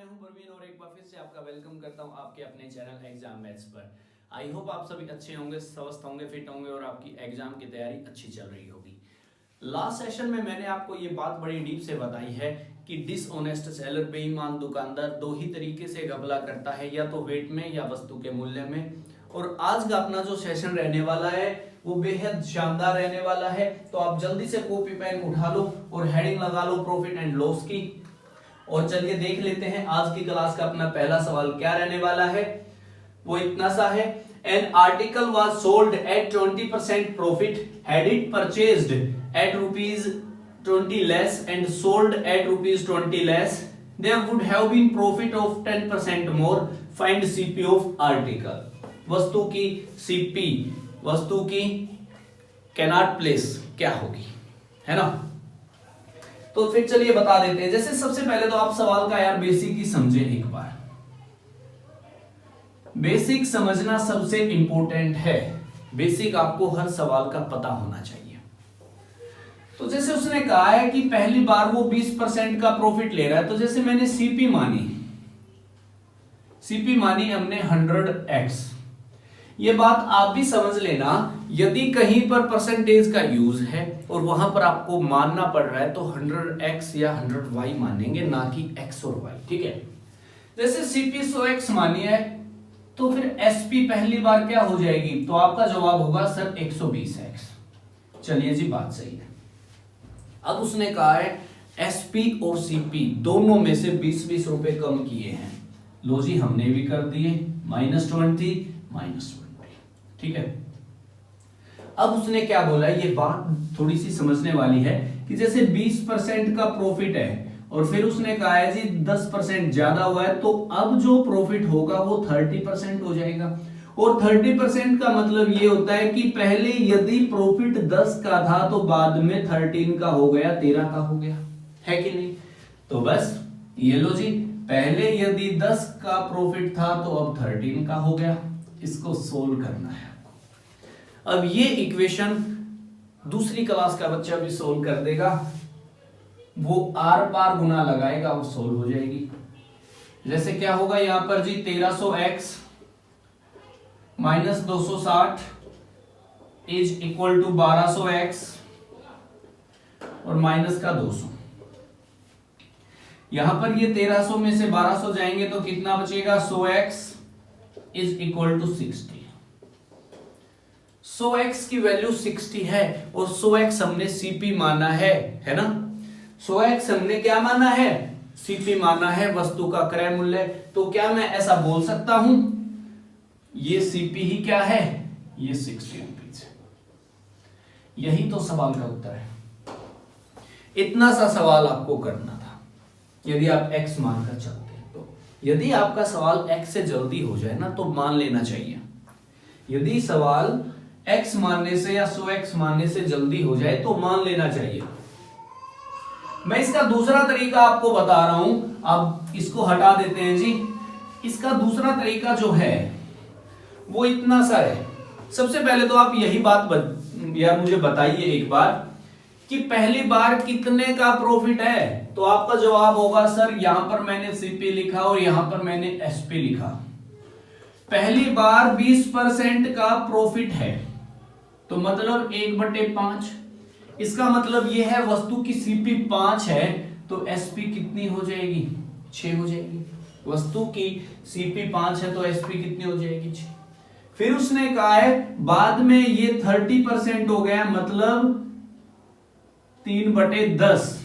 मैं हूं परवीन और एक बार फिर से आपका वेलकम करता हूं आपके अपने चैनल एग्जाम मैथ्स पर। आई होप आप सभी अच्छे होंगे, स्वस्थ होंगे, फिट होंगे और आपकी एग्जाम की तैयारी अच्छी चल रही होगी। लास्ट सेशन में मैंने आपको ये बात बड़ी डीप से बताई है कि डिसऑनेस्ट सेलर, बेईमान दुकानदार, दो ही तरीके से घपला करता है, या तो वेट में या वस्तु के मूल्य में। और आज का अपना जो सेशन रहने वाला है वो बेहद शानदार रहने वाला है। तो आप जल्दी से कॉपी पेन उठा लो और हेडिंग लगा लो प्रॉफिट एंड लॉस की। और चलिए देख लेते हैं आज की क्लास का अपना पहला सवाल क्या रहने वाला है। वो इतना सा है, an article was sold at 20% profit, had it purchased at ₹20 less and sold at ₹20 less, there would have been profit of 10% more, find CP of article. वस्तु की सीपी, वस्तु की कैनॉट प्लेस क्या होगी, है ना। तो फिर चलिए बता देते हैं। जैसे सबसे पहले तो आप सवाल का यार बेसिक ही समझे एक बार। बेसिक समझना सबसे इंपॉर्टेंट है। बेसिक आपको हर सवाल का पता होना चाहिए। तो जैसे उसने कहा है कि पहली बार वो 20% का प्रॉफिट ले रहा है, तो जैसे मैंने सीपी मानी हमने 100x। ये बात आप भी समझ लेना, यदि कहीं पर परसेंटेज का यूज है और वहां पर आपको मानना पड़ रहा है तो 100x या 100y मानेंगे, ना कि x और y, ठीक है। जैसे सीपी 100x मानी है तो फिर एसपी पहली बार क्या हो जाएगी, तो आपका जवाब होगा सर 120x। चलिए जी, बात सही है। अब उसने कहा है एसपी और सीपी दोनों में से 20-20 रुपए कम किए हैं। लो जी, हमने भी कर दिए, -20 -20, ठीक है। अब उसने क्या बोला, ये बात थोड़ी सी समझने वाली है कि जैसे 20% का प्रॉफिट है और फिर उसने कहा है जी 10% ज्यादा हुआ है, तो अब जो प्रॉफिट होगा वो 30% हो जाएगा। और 30% का मतलब ये होता है कि पहले यदि प्रॉफिट 10 का था तो बाद में 13 का हो गया, 13 का हो गया, है कि नहीं। तो बस ये लो जी, पहले यदि 10 का प्रॉफिट था तो अब 13 का हो गया। इसको सोल्व करना है आपको। अब ये इक्वेशन दूसरी क्लास का बच्चा भी सोल्व कर देगा, वो आर पार गुना लगाएगा, वो सोल्व हो जाएगी। जैसे क्या होगा यहां पर जी, 1300x - 260 is equal to 1200x और माइनस का 200। यहां पर ये 1300 में से 1200 जाएंगे तो कितना बचेगा, 100x is equal to 60। 100x की वैल्यू 60 है और 100x हमने सीपी माना है ना। 100x हमने क्या माना है, सीपी माना है, वस्तु का क्रय मूल्य। तो क्या मैं ऐसा बोल सकता हूं, ये सीपी ही क्या है, ये 60 रुपीज है। यही तो सवाल का उत्तर है। इतना सा सवाल आपको करना था यदि आप x मानकर चलते हैं। तो यदि आपका सवाल x से जल्दी हो जाए ना तो मान लेना चाहिए। यदि सवाल x मानने से या 100x मानने से जल्दी हो जाए तो मान लेना चाहिए। मैं इसका दूसरा तरीका आपको बता रहा हूं, अब इसको हटा देते हैं जी। इसका दूसरा तरीका जो है वो इतना सा है। सबसे पहले तो आप यही बात यार मुझे बताइए एक बार कि पहली बार कितने का प्रॉफिट है। तो आपका जवाब होगा सर यहां पर मैंने सीपी लिखा और यहां पर मैंने एसपी लिखा। पहली बार 20% का प्रॉफिट है तो मतलब 1/5। इसका मतलब यह है वस्तु की सीपी 5 है तो एसपी कितनी हो जाएगी, 6 हो जाएगी। वस्तु की सीपी 5 है तो एसपी कितनी हो जाएगी, 6। फिर उसने कहा है बाद में ये 30% हो गया, मतलब 3/10।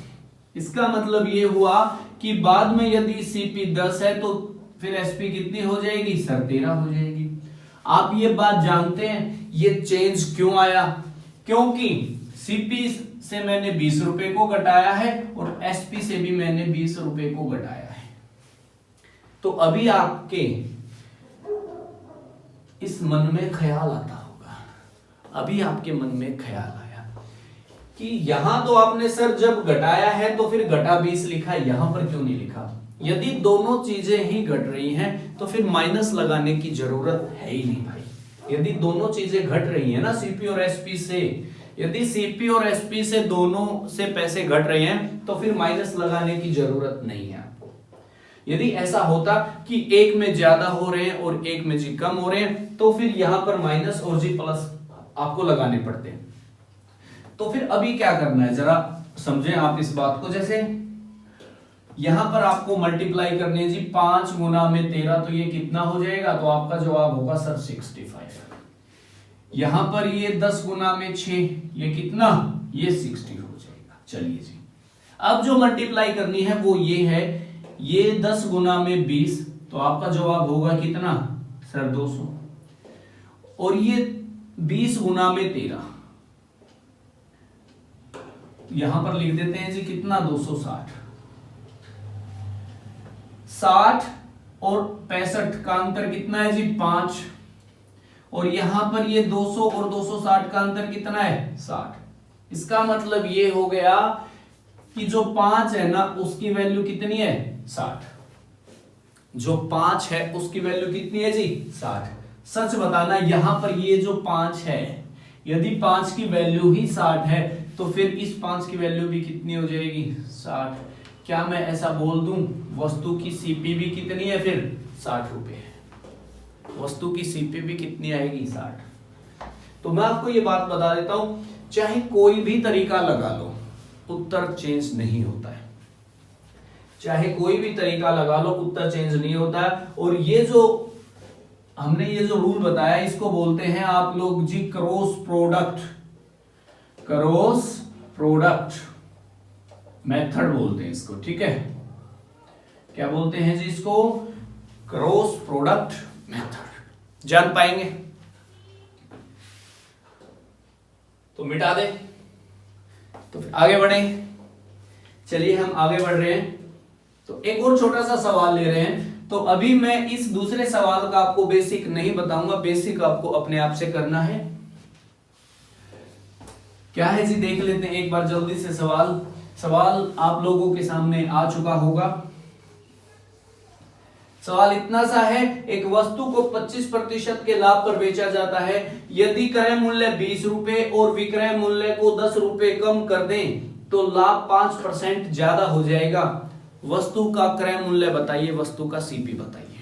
इसका मतलब ये हुआ कि बाद में यदि सीपी 10 है तो फिर एसपी कितनी हो जाएगी, सर 13 हो जाएगी। आप ये बात जानते हैं ये चेंज क्यों आया, क्योंकि सीपी से मैंने 20 रुपए को घटाया है और एसपी से भी मैंने 20 रुपए को घटाया है। तो अभी आपके इस मन में ख्याल आता होगा, अभी आपके मन में ख्याल आया कि यहां तो आपने सर जब घटाया है तो फिर घटा 20 लिखा, यहां पर क्यों नहीं लिखा। यदि दोनों चीजें ही घट रही हैं तो फिर माइनस लगाने की जरूरत है ही नहीं भाई। यदि दोनों चीजें घट रही हैं ना, सीपी और एसपी से, यदि सीपी और एसपी से दोनों से पैसे घट रहे हैं तो फिर माइनस लगाने की जरूरत नहीं है आपको। यदि ऐसा होता कि एक में ज्यादा हो रहे हैं और एक में जी कम हो रहे हैं तो फिर यहां पर माइनस और जी प्लस आपको लगाने पड़ते हैं। तो फिर अभी क्या करना है जरा समझें आप इस बात को। जैसे यहां पर आपको मल्टीप्लाई करनी है जी 5 गुना में 13, तो ये कितना हो जाएगा, तो आपका जवाब होगा सर 65। यहां पर ये 10 गुना में 6, ये कितना, ये 60 हो जाएगा। चलिए जी अब जो मल्टीप्लाई करनी है वो ये है, ये 10 गुना में 20, तो आपका जवाब होगा कितना सर 200, और ये 20 गुना में 13, यहां पर लिख देते हैं जी कितना 260। 60 और 65 का अंतर कितना है जी 5, और यहां पर ये 200 और 260 का अंतर कितना है 60। इसका मतलब ये हो गया कि जो 5 है ना उसकी वैल्यू कितनी है 60, जो 5 है उसकी वैल्यू कितनी है जी 60। सच बताना यहां पर ये जो 5 है, यदि 5 की वैल्यू ही 60 है तो फिर इस 5 की वैल्यू भी कितनी हो जाएगी 60। क्या मैं ऐसा बोल दूं वस्तु की सीपी भी कितनी है फिर 60 रुपए है, वस्तु की सीपी भी कितनी आएगी 60। तो मैं आपको ये बात बता देता हूं, चाहे कोई भी तरीका लगा लो उत्तर चेंज नहीं होता है, चाहे कोई भी तरीका लगा लो उत्तर चेंज नहीं होता है। और ये जो हमने ये जो रूल बताया इसको बोलते हैं आप लोग जी cross product, cross product method बोलते हैं इसको, ठीक है। क्या बोलते हैं जी इसको, क्रॉस प्रोडक्ट मेथड। जान पाएंगे तो मिटा दे, तो फिर आगे बढ़े। चलिए हम आगे बढ़ रहे हैं, तो एक और छोटा सा सवाल ले रहे हैं। तो अभी मैं इस दूसरे सवाल का आपको बेसिक नहीं बताऊंगा, बेसिक आपको अपने आप से करना है। क्या है जी देख लेते हैं एक बार जल्दी से। सवाल आप लोगों के सामने आ चुका होगा। सवाल इतना सा है, एक वस्तु को 25% के लाभ पर बेचा जाता है, यदि क्रय मूल्य 20 रुपए और विक्रय मूल्य को 10 रुपए कम कर दें तो लाभ 5% ज्यादा हो जाएगा। वस्तु का क्रय मूल्य बताइए, वस्तु का सीपी बताइए।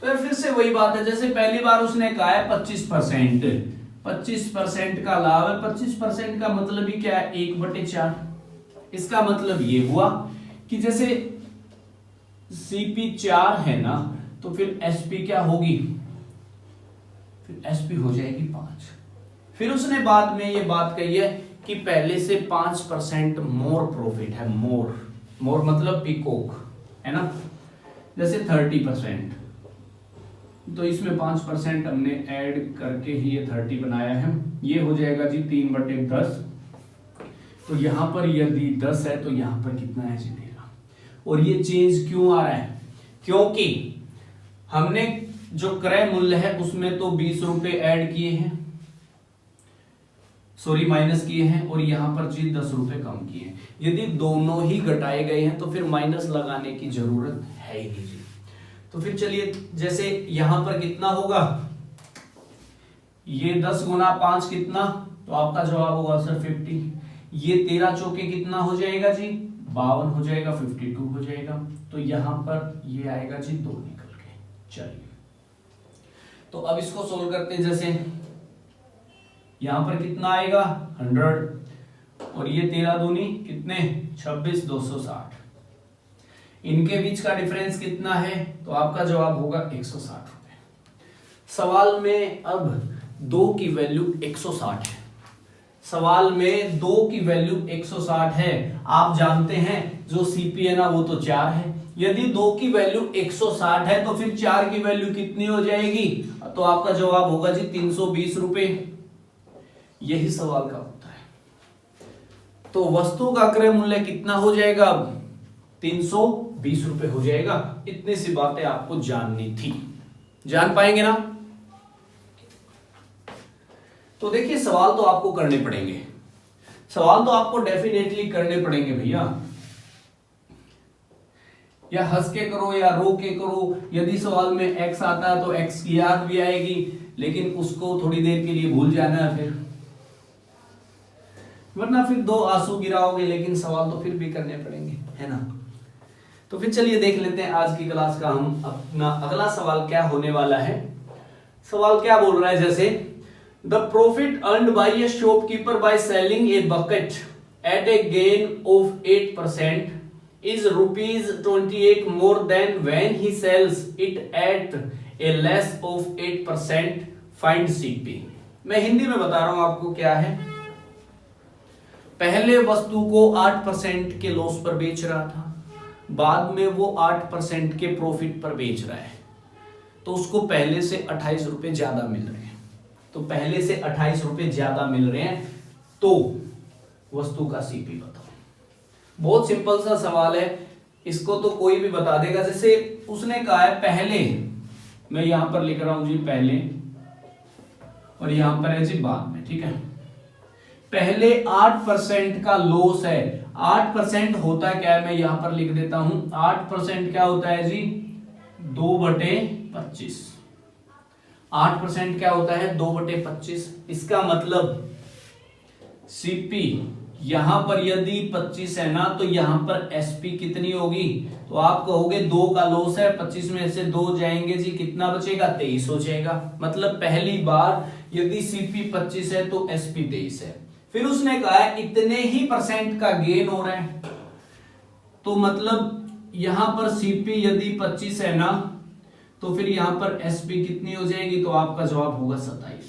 तो यार फिर से वही बात है, जैसे पहली बार उसने कहा है 25% का लाभ है। 25% का मतलब ही क्या है 1/4। इसका मतलब ये हुआ कि जैसे सीपी 4 है ना, तो फिर एसपी क्या होगी, फिर एसपी हो जाएगी 5। फिर उसने बाद में ये बात कही है कि पहले से 5% मोर प्रॉफिट है। मोर मतलब पीकॉक है ना, जैसे 30%, तो इसमें 5% हमने ऐड करके ही ये 30 बनाया है। ये हो जाएगा जी 3/10। तो यहां पर यदि 10 है तो यहां पर कितना है जी 13। और ये चेंज क्यों आ रहा है, क्योंकि हमने जो क्रय मूल्य है उसमें तो 20 रुपए ऐड किए हैं, सॉरी माइनस किए हैं, और यहां पर जी 10 रुपए कम किए हैं। यदि दोनों ही घटाए गए हैं तो फिर माइनस लगाने की जरूरत है ही नहीं जी। तो फिर चलिए जैसे यहां पर कितना होगा, ये 10 गुना 5 कितना, तो आपका जवाब होगा सर 50। ये 13 चौके कितना हो जाएगा जी 52 हो जाएगा, 52 हो जाएगा। तो यहां पर ये आएगा जी 2 निकल के। चलिए तो अब इसको सोल्व करते हैं। जैसे यहां पर कितना आएगा 100, और ये 13 दूनी कितने 26, 260। इनके बीच का डिफरेंस कितना है, तो आपका जवाब होगा 160 रुपए। सवाल में अब 2 की वैल्यू 160 है, सवाल में 2 की वैल्यू 160 है। आप जानते हैं जो सीपी है ना वो तो 4 है। यदि 2 की वैल्यू 160 है तो फिर 4 की वैल्यू कितनी हो जाएगी, तो आपका जवाब होगा जी 320 रुपए। यही सवाल का होता है। तो वस्तु का क्रय मूल्य कितना हो जाएगा, अब 320 रुपए हो जाएगा। इतनी सी बातें आपको जाननी थी, जान पाएंगे ना। तो देखिए सवाल तो आपको करने पड़ेंगे, सवाल तो आपको डेफिनेटली करने पड़ेंगे भैया, या हंस के करो या रो के करो। यदि सवाल में एक्स आता है तो एक्स की याद भी आएगी, लेकिन उसको थोड़ी देर के लिए भूल जाना है फिर, वरना फिर 2 आंसू गिराओगे, लेकिन सवाल तो फिर भी करने पड़ेंगे, है ना। तो फिर चलिए देख लेते हैं आज की क्लास का हम अपना अगला सवाल क्या होने वाला है। सवाल क्या बोल रहा है, जैसे the profit earned by a shopkeeper by selling a bucket at a gain of 8% is ₹28 more than when he sells it at a less of 8%. Find CP। मैं हिंदी में बता रहा हूं आपको क्या है। पहले वस्तु को 8% के लॉस पर बेच रहा था, बाद में वो 8% के प्रॉफिट पर बेच रहा है, तो उसको पहले से 28 रुपए ज्यादा मिल रहे हैं। तो पहले से 28 रुपए ज्यादा मिल रहे हैं, तो वस्तु का सीपी बताओ। बहुत सिंपल सा सवाल है, इसको तो कोई भी बता देगा। जैसे उसने कहा है पहले, मैं यहां पर लिख रहा हूं जी पहले, और यहां पर है जी बाद में, ठीक है। पहले 8% का लॉस है। 8% होता क्या है, मैं यहां पर लिख देता हूं। 8% क्या होता है जी, 2/25। 8% क्या होता है, 2/25। इसका मतलब सीपी यहां पर यदि 25 है ना, तो यहां पर एसपी कितनी होगी, तो आप कहोगे 2 का लॉस है, 25 में से 2 जाएंगे जी, कितना बचेगा, 23 हो जाएगा। मतलब पहली बार यदि सीपी 25 है तो एसपी 23 है। फिर उसने कहा है इतने ही % का गेन हो रहा है, तो मतलब यहां पर सीपी यदि 25 है ना, तो फिर यहां पर एसपी कितनी हो जाएगी, तो आपका जवाब होगा 27।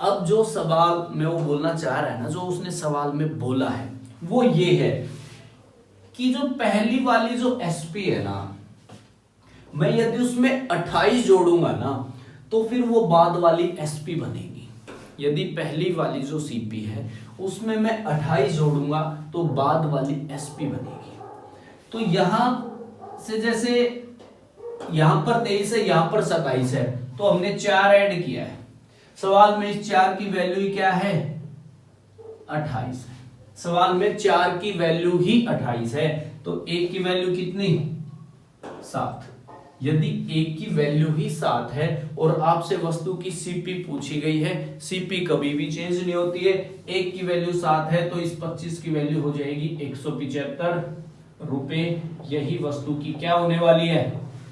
अब जो सवाल में वो बोलना चाह रहा है ना, जो उसने सवाल में बोला है वो ये है कि जो पहली वाली जो एसपी है ना, मैं यदि उसमें 28 जोड़ूंगा ना, तो फिर वो बाद वाली एसपी बनेगी। यदि पहली वाली जो सीपी है उसमें मैं 28 जोड़ूंगा तो बाद वाली एसपी बनेगी। तो यहां से जैसे यहां पर 23 है, यहां पर 27 है, तो हमने 4 ऐड किया है। सवाल में इस 4 की वैल्यू क्या है, 28 है। सवाल में 4 की वैल्यू ही 28 है, तो 1 की वैल्यू कितनी, 7। यदि 1 की वैल्यू ही 7 है और आपसे वस्तु की सीपी पूछी गई है, सीपी कभी भी चेंज नहीं होती है, 1 की वैल्यू 7 है, तो इस 25 की वैल्यू हो जाएगी 175 रुपए। यही वस्तु की क्या होने वाली है,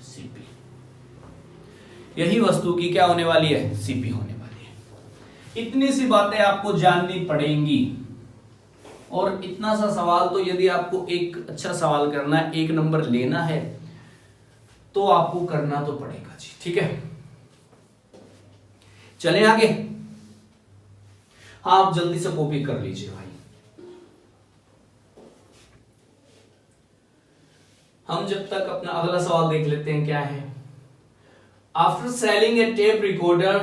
सीपी। यही वस्तु की क्या होने वाली है, सीपी होने वाली है। इतनी सी बातें आपको जाननी पड़ेंगी, और इतना सा सवाल तो यदि आपको एक अच्छा सवाल करना है, 1 नंबर लेना है, तो आपको करना तो पड़ेगा जी, ठीक है। चलें आगे। हाँ, आप जल्दी से कॉपी कर लीजिए भाई। हम जब तक अपना अगला सवाल देख लेते हैं क्या है। After selling A tape recorder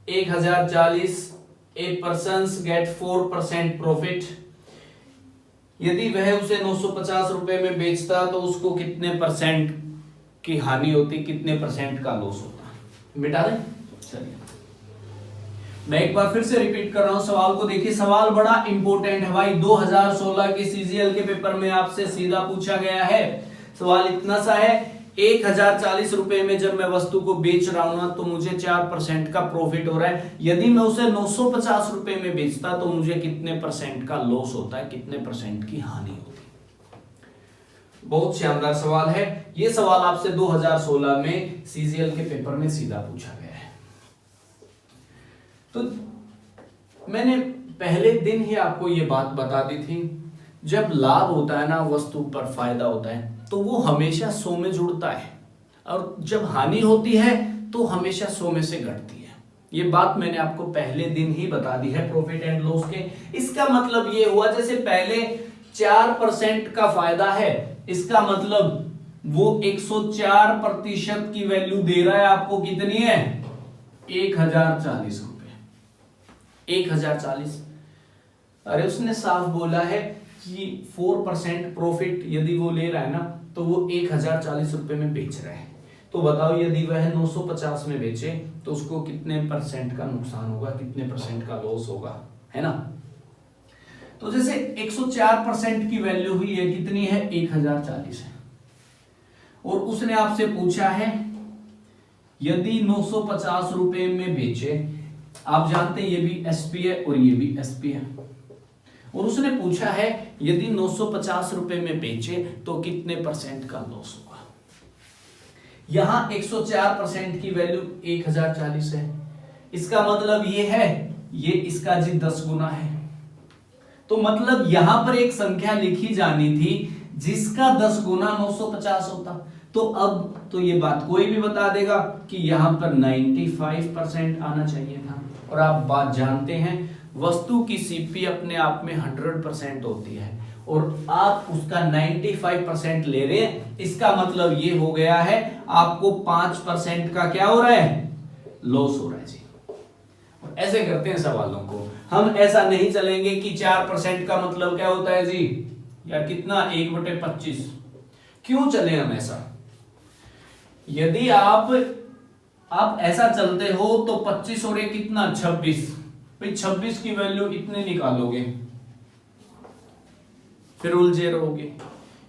₹1040, a person get 4% profit. यदि वह उसे 950 रुपए में बेचता तो उसको कितने % की हानि होती, कितने % का लॉस होता। मिटा दें, चलिए मैं एक बार फिर से रिपीट कर रहा हूं सवाल को। देखिए सवाल बड़ा इंपॉर्टेंट है भाई, 2016 के सीजीएल के पेपर में आपसे सीधा पूछा गया है। सवाल इतना सा है, 1040 रुपए में जब मैं वस्तु को बेच रहा हूं ना, तो मुझे 4% का प्रॉफिट हो रहा है। यदि मैं उसे 950 रुपए में बेचता तो मुझे कितने % का लॉस होता है, कितने % की हानि होती है। बहुत शानदार सवाल है ये। सवाल आपसे 2016 में सीजीएल के पेपर में सीधा पूछा गया है। तो मैंने पहले दिन ही आपको ये बात बता दी थी, जब लाभ होता है ना, वस्तु पर फायदा होता है, तो वो हमेशा 100 में जुड़ता है, और जब हानि होती है तो हमेशा 100 में से घटती है। ये बात मैंने आपको पहले दिन ही बता दी है प्रॉफिट एंड लॉस के। इसका मतलब ये हुआ, जैसे पहले 4% का फायदा है, इसका मतलब वो 104% की वैल्यू दे रहा है आपको। कितनी है, 1040 रुपए। 1040। अरे उसने साफ बोला है कि 4% प्रॉफिट यदि वो ले रहा है ना, तो वो 1040 रुपए में बेच रहा है। तो बताओ यदि वह 950 में बेचे तो उसको कितने % का नुकसान होगा, कितने % का लॉस होगा, है ना। तो जैसे 104% की वैल्यू हुई है, कितनी है, 1040 है, और उसने आपसे पूछा है यदि 950 रुपए में बेचे। आप जानते हैं ये भी एसपी है और ये भी एसपी है। और उसने पूछा है यदि 950 रुपए में बेचे तो कितने % का लॉस होगा। यहां 104% की वैल्यू 1040 है, इसका मतलब ये है ये इसका जी 10 गुना है। तो मतलब यहां पर एक संख्या लिखी जानी थी जिसका 10 गुना 950 होता। तो अब तो ये बात कोई भी बता देगा कि यहां पर 95% आना चाहिए था। और आप बात जानते हैं वस्तु की सीपी अपने आप में 100% होती है और आप उसका 95% ले रहे हैं, इसका मतलब ये हो गया है आपको 5% का क्या हो रहा है, लॉस हो रहा है जी। और ऐसे करते हैं सवालों को हम, ऐसा नहीं चलेंगे कि 4% का मतलब क्या होता है जी, या कितना 1/25। क्यों चले हम ऐसा? यदि आप ऐसा चलते हो तो 25 और एक कितना 26, भाई 26 की वैल्यू इतने निकालोगे फिर उलझे रहोगे।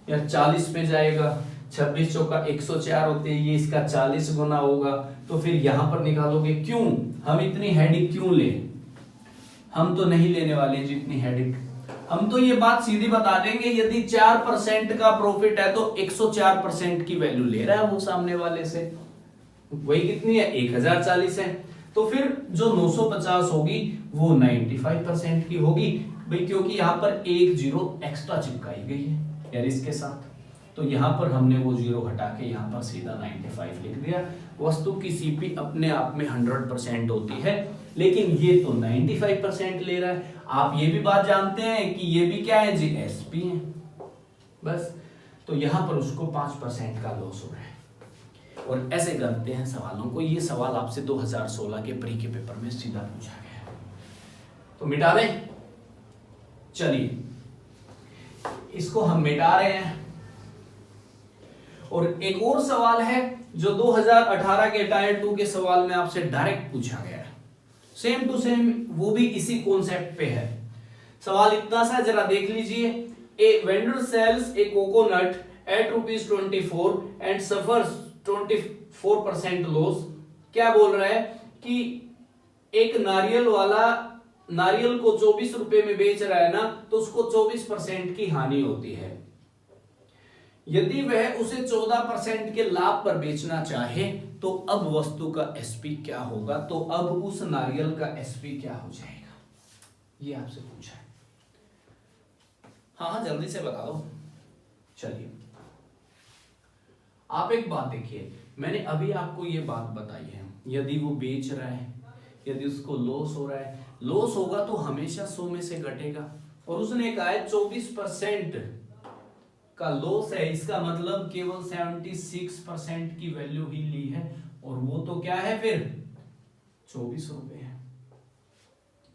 या 40 पे जाएगा, 26 चौका 104 होते हैं, ये इसका 40 गुना होगा, तो फिर यहां पर निकालोगे। क्यों हम इतनी हेडिक क्यों ले? हम तो नहीं लेने वाले जितनी हेडिक। हम तो ये बात सीधी बता देंगे यदि 4% का प्रॉफिट है तो 104% की वैल्यू ले रहा है वो सामने वाले से। वही कितनी है, 1040 है। तो फिर जो 950 होगी वो 95% की होगी भाई, क्योंकि यहां पर एक जीरो एक्स्ट्रा चिपकाई गई है यार इसके साथ। तो यहां पर हमने वो जीरो हटा के यहां पर सीधा 95 लिख दिया। वस्तु की सीपी अपने आप में 100% होती है, लेकिन ये तो 95% ले रहा है। आप ये भी बात जानते हैं कि ये भी क्या है जी, एसपी है बस। तो यहां पर उसको 5% का लॉस हो रहा है। और ऐसे करते हैं सवालों को। ये सवाल आपसे 2016 के प्री के पेपर में सीधा पूछा गया है, तो मिटा दें। चलिए इसको हम मिटा रहे हैं। और एक और सवाल है जो 2018 के टायर 2 के सवाल में आपसे डायरेक्ट पूछा गया है, सेम टू सेम, वो भी इसी कॉन्सेप्ट पे है। सवाल इतना सा जरा देख लीजिए। A vendor sells a coconut at ₹24 and suffers 24% loss. क्या बोल रहा है कि एक नारियल वाला नारियल को 24 रुपए में बेच रहा है ना, तो उसको 24% की हानि होती है। यदि वह उसे 14% के लाभ पर बेचना चाहे तो अब वस्तु का एसपी क्या होगा? तो अब उस नारियल का एसपी क्या हो जाएगा, ये आपसे पूछा है। हाँ जल्दी से बता दो। चलिए आप एक बात देखिए, मैंने अभी आपको ये बात बताई है, यदि वो बेच रहा है, यदि उसको लॉस हो रहा है, लॉस होगा तो हमेशा 100 में से घटेगा। और उसने कहा है 24% का लॉस है, इसका मतलब केवल 76% की वैल्यू ही ली है, और वो तो क्या है फिर 24 रुपए है।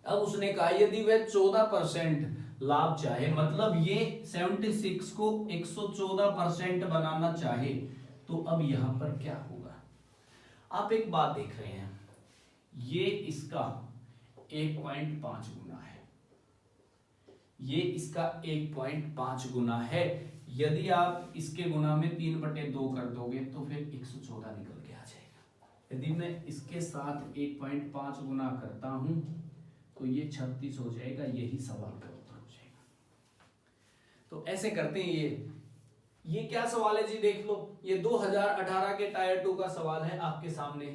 अब उसने कहा यदि वह 14% लाभ चाहे, मतलब ये 76 को 114% बनाना चाहे, तो अब यहां पर क्या होगा? आप एक बात देख रहे हैं, ये इसका 1.5 गुना है, ये इसका 1.5 गुना है। यदि आप इसके गुना में 3/2 कर दोगे तो फिर 114 निकल के आ जाएगा। यदि मैं इसके साथ 1.5 गुना करता हूं तो ये 36 हो जाएगा, यही सवाल का उत्तर हो जाएगा। तो ऐसे करते हैं। ये क्या सवाल है जी, देख लो, ये 2018 के टायर 2 का सवाल है आपके सामने,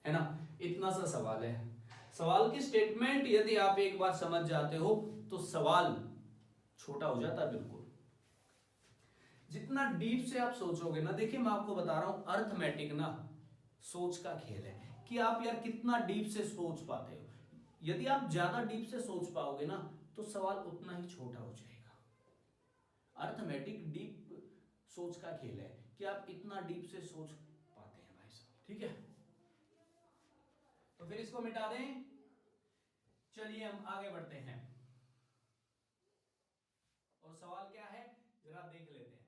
है ना, इतना सा सवाल है। सवाल की स्टेटमेंट यदि आप एक बार समझ जाते हो तो सवाल छोटा हो जाता है बिल्कुल। जितना डीप से आप सोचोगे ना, देखिए मैं आपको बता रहा हूं, अर्थमेटिक ना सोच का खेल है कि आप यार कितना डीप से सोच पाते हो। यदि आप ज्यादा डीप से सोच पाओगे ना तो सवाल उतना ही छोटा हो जाएगा। अर्थमेटिक डीप सोच का खेल है कि आप इतना डीप से सोच पाते हैं भाई साहब, ठीक है। तो फिर इसको मिटा दें। चलिए हम आगे बढ़ते हैं, और सवाल क्या है जरा देख लेते हैं।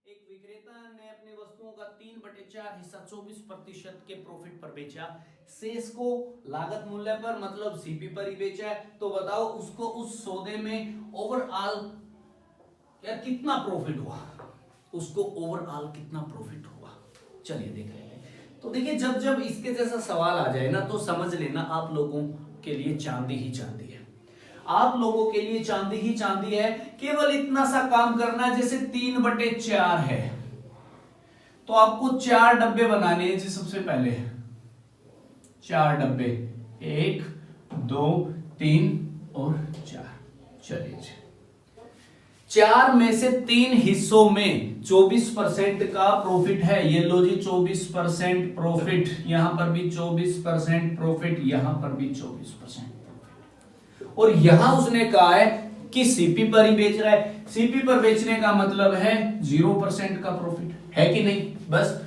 एक विक्रेता ने अपनी वस्तुओं का 3/4 हिस्सा 24% के प्रॉफिट पर बेचा, शेष को लागत मूल्य पर मतलब सीपी पर ही बेचा है। तो बताओ उसको उस सौदे में ओवरऑल यार कितना प्रॉफिट हुआ, उसको ओवरऑल कितना प्रॉफिट हुआ, चलिए देख लेते हैं। तो देखिए जब जब इसके जैसा सवाल आ जाए ना तो समझ लेना आप लोगों के लिए चांदी ही चांदी है, आप लोगों के लिए चांदी ही चांदी है। केवल इतना सा काम करना है, जैसे 3/4 है तो आपको 4 डब्बे बनाने हैं जी। सबसे पहले 4 डब्बे, 1 2 3 और 4। चलिए जी, 4 में से 3 हिस्सों में 24% का प्रॉफिट है। ये लो जी 24% प्रॉफिट, यहां पर भी 24% प्रॉफिट, यहां पर भी 24% प्रॉफिट। और यहां उसने कहा है कि सीपी पर ही बेच रहा है। सीपी पर बेचने का मतलब है 0% का प्रॉफिट, है कि नहीं। बस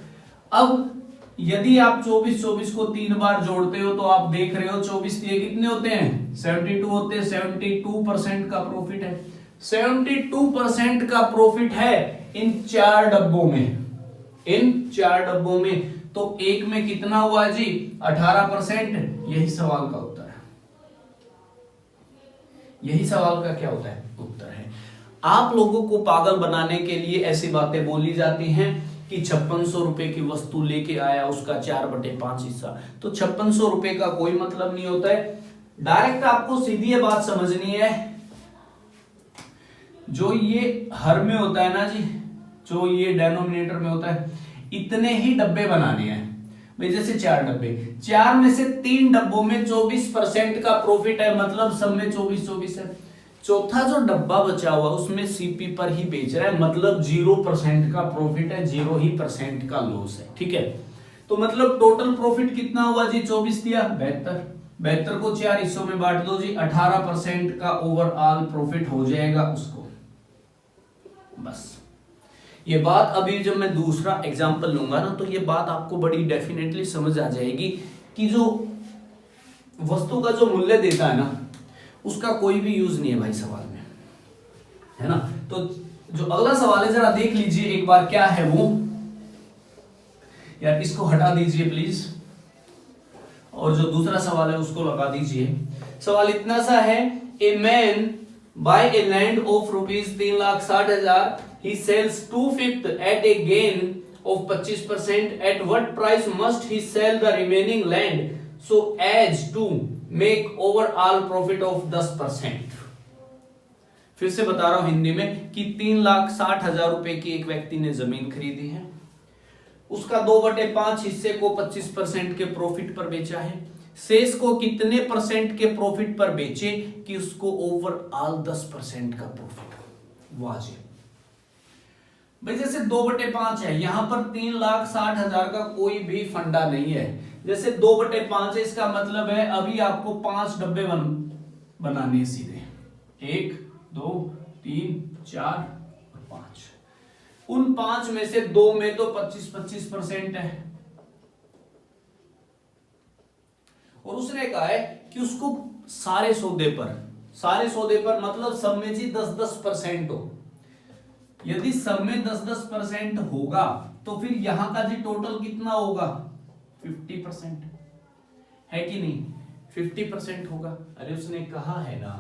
अब यदि आप 24 को 3 बार जोड़ते हो तो आप देख रहे हो 24 ये कितने होते हैं, 72 होते हैं। 72% का प्रॉफिट है, 72% का प्रॉफिट है इन 4 डब्बों में, इन 4 डब्बों में। तो एक में कितना हुआ जी, 18%। यही सवाल का उत्तर है, यही सवाल का क्या होता है, उत्तर है। आप लोगों को पागल बनाने के लिए ऐसी बातें बोली जाती हैं कि 5600 रुपए की वस्तु लेके आया, उसका 4/5 हिस्सा। तो 5600 रुपए का कोई मतलब नहीं होता है। डायरेक्ट आपको सीधी ये बात समझनी है, जो ये हर में होता है ना जी, जो ये डिनोमिनेटर में होता है, इतने ही डब्बे बनाने हैं भाई। जैसे 4 डब्बे, 4 में से 3 डब्बों में 24% का प्रॉफिट है, मतलब सब में 24 है। चौथा जो डब्बा बचा हुआ उसमें सीपी पर ही बेच रहा है, मतलब 0% का प्रॉफिट है, 0% का लॉस है। ठीक है, तो मतलब टोटल प्रॉफिट कितना हुआ जी, 24 दिया, 72 को 4 हिस्सों में बांट दो जी, 18% का ओवरऑल प्रॉफिट हो जाएगा उसको। बस ये बात अभी जब मैं दूसरा एग्जांपल लूंगा ना, तो ये बात आपको बड़ी डेफिनेटली समझ आ जाएगी कि जो वस्तु का जो मूल्य देता है ना, उसका कोई भी यूज नहीं है भाई सवाल में, है ना। तो जो अगला सवाल है जरा देख लीजिए एक बार, क्या है वो। यार इसको हटा दीजिए प्लीज, और जो दूसरा सवाल है उसको लगा दीजिए। सवाल इतना सा है, a man buy a land of ₹3,60,000, he sells 2/5 at a gain of 25%. At what price must he sell the remaining land so as to make overall profit of 10%? फिर से बता रहा हूं हिंदी में कि 3,60,000 रुपए की एक व्यक्ति ने जमीन खरीदी है, उसका 2/5 हिस्से को 25% के प्रॉफिट पर बेचा है। शेष को कितने परसेंट के प्रॉफिट पर बेचे कि उसको ओवरऑल 10% का प्रॉफिट हो। वाजिब भाई, जैसे 2/5 है, यहां पर 3,60,000 का कोई भी फंडा नहीं है। जैसे 2/5 है, इसका मतलब है अभी आपको 5 डब्बे बनाने सीधे, 1 2 3 4 5। उन 5 में से 2 में तो 25% है, और उसने कहा है कि उसको सारे सौदे पर मतलब सब में जी 10-10% हो। यदि सब में 10-10% होगा तो फिर यहां का जी टोटल कितना होगा, 50% है कि नहीं, 50% होगा। अरे उसने कहा है ना,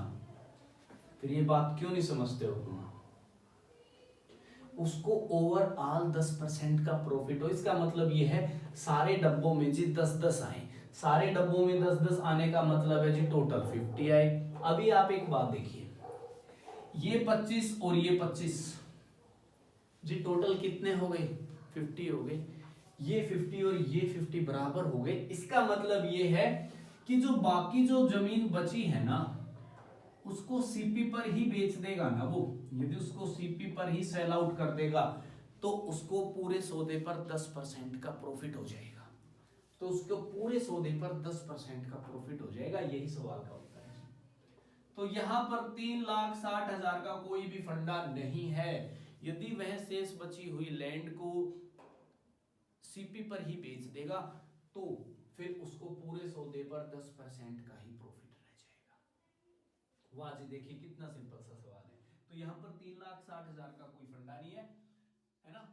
फिर ये बात क्यों नहीं समझते हो तुम। उसको ओवरऑल 10% का प्रॉफिट हो, इसका मतलब ये है सारे डब्बों में जी 10-10 आए। सारे डब्बों में 10-10 आने का मतलब है जी टोटल 50 आए। अभी आप एक बात देखिए, ये 25 और ये 25 जी टोटल कितने हो गए, 50 हो गए। ये 50 और ये 50 बराबर हो गए। इसका मतलब ये है कि जो बाकी जो जमीन बची है ना, उसको सीपी पर ही बेच देगा ना वो। यदि उसको सीपी पर ही सेल आउट कर देगा तो उसको पूरे सौदे पर 10% का प्रॉफिट हो जाएगा। तो उसको पूरे सौदे पर 10% का प्रॉफिट हो जाएगा। यही सवाल का उत्तर है। तो यहां पर 3,60,000 का कोई भी फंडा नहीं है। यदि वह शेष बची हुई लैंड को सीपी पर ही बेच देगा तो फिर उसको पूरे सौदे पर 10% का ही प्रॉफिट रह जाएगा। वाह जी, देखिए कितना सिंपल सा सवाल है। तो यहां पर 3,60,000 का कोई फंडा नहीं है, है ना।